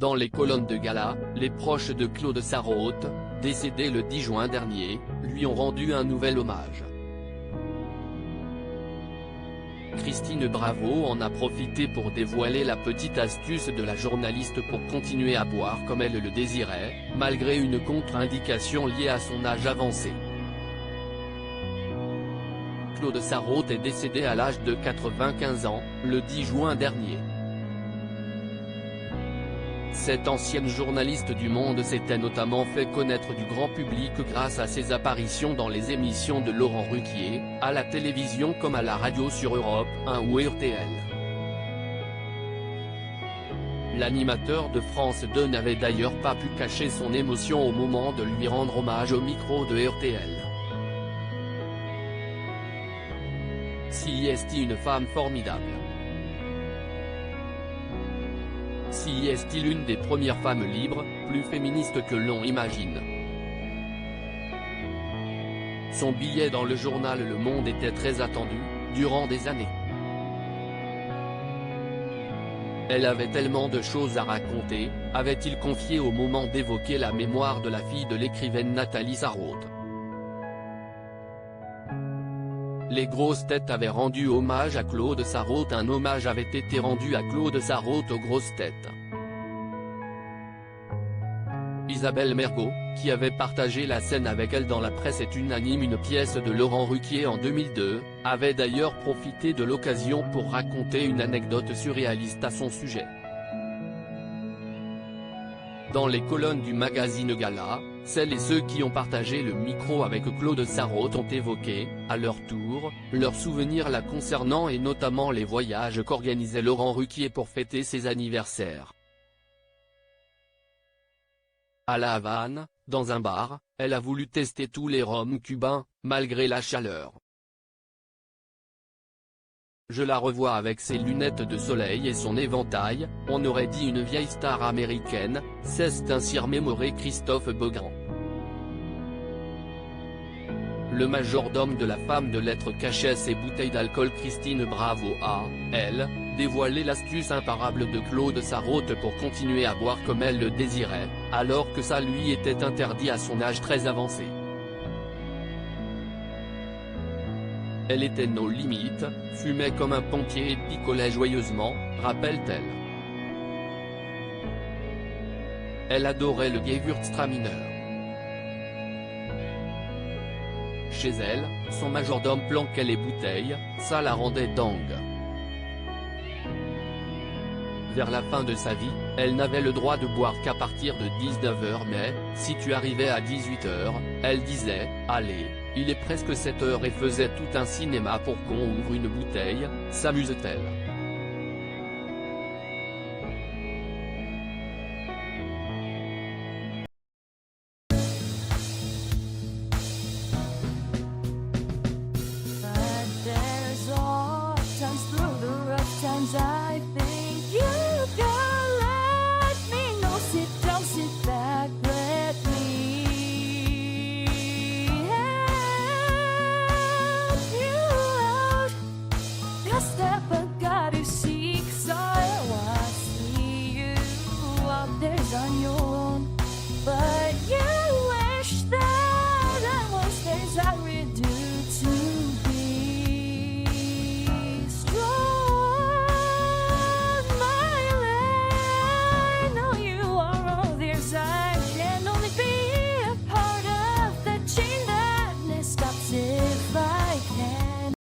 Dans les colonnes de gala, les proches de Claude Sarraute, décédé le 10 juin dernier, lui ont rendu un nouvel hommage. Christine Bravo en a profité pour dévoiler la petite astuce de la journaliste pour continuer à boire comme elle le désirait, malgré une contre-indication liée à son âge avancé. Claude Sarraute est décédé à l'âge de 95 ans, le 10 juin dernier. Cette ancienne journaliste du Monde s'était notamment fait connaître du grand public grâce à ses apparitions dans les émissions de Laurent Ruquier, à la télévision comme à la radio sur Europe 1 ou RTL. L'animateur de France 2 n'avait d'ailleurs pas pu cacher son émotion au moment de lui rendre hommage au micro de RTL. Si est-il une femme formidable? Si est-il une des premières femmes libres, plus féministes que l'on imagine? Son billet dans le journal Le Monde était très attendu, durant des années. Elle avait tellement de choses à raconter, avait-il confié au moment d'évoquer la mémoire de la fille de l'écrivaine Nathalie Sarraute. Les grosses têtes avaient rendu hommage à Claude Sarraute. Un hommage avait été rendu à Claude Sarraute aux grosses têtes. Isabelle Mergo, qui avait partagé la scène avec elle dans La Presse est unanime, une pièce de Laurent Ruquier en 2002, avait d'ailleurs profité de l'occasion pour raconter une anecdote surréaliste à son sujet. Dans les colonnes du magazine Gala, celles et ceux qui ont partagé le micro avec Claude Sarraute ont évoqué, à leur tour, leurs souvenirs la concernant et notamment les voyages qu'organisait Laurent Ruquier pour fêter ses anniversaires. À La Havane, dans un bar, elle a voulu tester tous les rhums cubains, malgré la chaleur. Je la revois avec ses lunettes de soleil et son éventail, on aurait dit une vieille star américaine, s'est ainsi remémoré Christophe Beaugrand. Le majordome de la femme de lettres cachait ses bouteilles d'alcool. Christine Bravo a, elle, dévoilé l'astuce imparable de Claude Sarraute pour continuer à boire comme elle le désirait, alors que ça lui était interdit à son âge très avancé. Elle était nos limites, fumait comme un pompier et picolait joyeusement, rappelle-t-elle. Elle adorait le Gewürztraminer. Chez elle, son majordome planquait les bouteilles, ça la rendait dingue. Vers la fin de sa vie, elle n'avait le droit de boire qu'à partir de 19h, mais, si tu arrivais à 18h, elle disait « Allez, il est presque 7h » et faisait tout un cinéma pour qu'on ouvre une bouteille, s'amuse-t-elle.